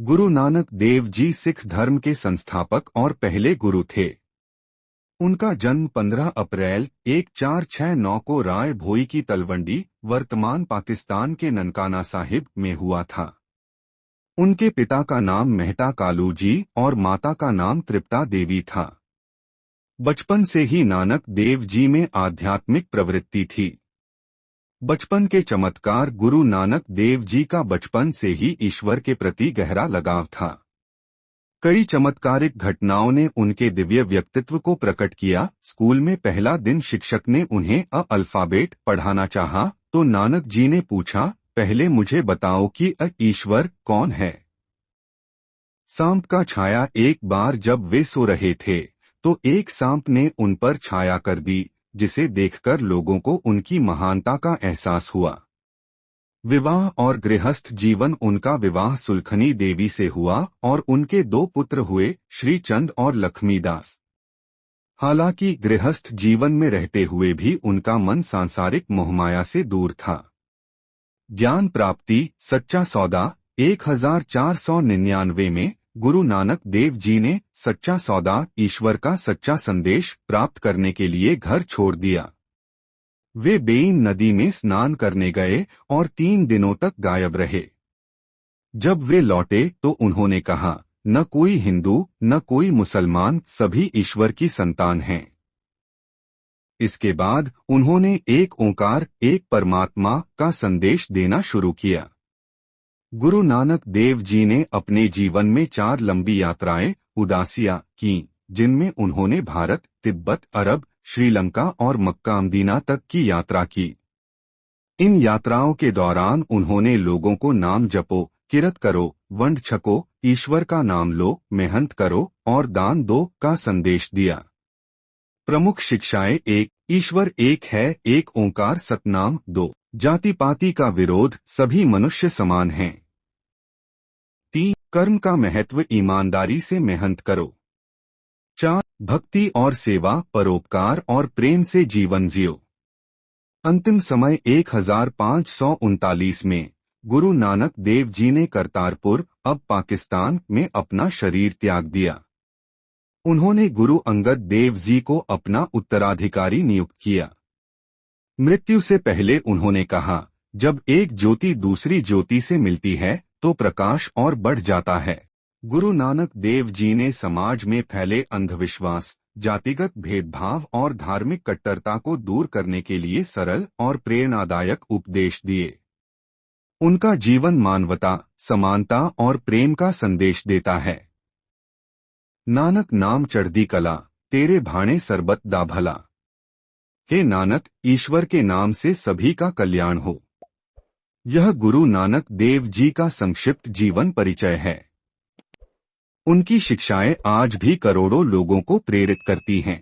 गुरु नानक देव जी सिख धर्म के संस्थापक और पहले गुरु थे। उनका जन्म 15 अप्रैल 1469 को राय भोई की तलवंडी, वर्तमान पाकिस्तान के ननकाना साहिब में हुआ था। उनके पिता का नाम मेहता कालू जी और माता का नाम तृप्ता देवी था। बचपन से ही नानक देव जी में आध्यात्मिक प्रवृत्ति थी। बचपन के चमत्कार। गुरु नानक देव जी का बचपन से ही ईश्वर के प्रति गहरा लगाव था। कई चमत्कारिक घटनाओं ने उनके दिव्य व्यक्तित्व को प्रकट किया। स्कूल में पहला दिन शिक्षक ने उन्हें अल्फाबेट पढ़ाना चाहा तो नानक जी ने पूछा, पहले मुझे बताओ कि ईश्वर कौन है। सांप का छाया। एक बार जब वे सो रहे थे तो एक सांप ने उन पर छाया कर दी, जिसे देखकर लोगों को उनकी महानता का एहसास हुआ। विवाह और गृहस्थ जीवन। उनका विवाह सुलखनी देवी से हुआ और उनके 2 पुत्र हुए, श्री चंद और लक्ष्मीदास। हालांकि गृहस्थ जीवन में रहते हुए भी उनका मन सांसारिक मोहमाया से दूर था। ज्ञान प्राप्ति। सच्चा सौदा। 1499 में गुरु नानक देव जी ने सच्चा सौदा, ईश्वर का सच्चा संदेश प्राप्त करने के लिए घर छोड़ दिया। वे बेईन नदी में स्नान करने गए और 3 दिनों तक गायब रहे। जब वे लौटे तो उन्होंने कहा, न कोई हिंदू न कोई मुसलमान, सभी ईश्वर की संतान हैं। इसके बाद उन्होंने एक ओंकार, एक परमात्मा का संदेश देना शुरू किया। गुरु नानक देव जी ने अपने जीवन में 4 लंबी यात्राएं उदासियां की, जिनमें उन्होंने भारत, तिब्बत, अरब, श्रीलंका और मक्का मदीना तक की यात्रा की। इन यात्राओं के दौरान उन्होंने लोगों को नाम जपो, किरत करो, वंड छको, ईश्वर का नाम लो, मेहनत करो और दान दो का संदेश दिया। प्रमुख शिक्षाएं। 1. ईश्वर एक है, एक ओंकार सतनाम। 2. जाति पाति का विरोध, सभी मनुष्य समान हैं। 3. कर्म का महत्व, ईमानदारी से मेहनत करो। 4. भक्ति और सेवा, परोपकार और प्रेम से जीवन जियो। अंतिम समय 1539 में गुरु नानक देव जी ने करतारपुर, अब पाकिस्तान में अपना शरीर त्याग दिया। उन्होंने गुरु अंगद देव जी को अपना उत्तराधिकारी नियुक्त किया। मृत्यु से पहले उन्होंने कहा, जब एक ज्योति दूसरी ज्योति से मिलती है तो प्रकाश और बढ़ जाता है। गुरु नानक देव जी ने समाज में फैले अंधविश्वास, जातिगत भेदभाव और धार्मिक कट्टरता को दूर करने के लिए सरल और प्रेरणादायक उपदेश दिए। उनका जीवन मानवता, समानता और प्रेम का संदेश देता है। नानक नाम चढ़दी कला, तेरे भाणे सरबत दा भला। हे नानक, ईश्वर के नाम से सभी का कल्याण हो। यह गुरु नानक देव जी का संक्षिप्त जीवन परिचय है। उनकी शिक्षाएं आज भी करोड़ों लोगों को प्रेरित करती हैं।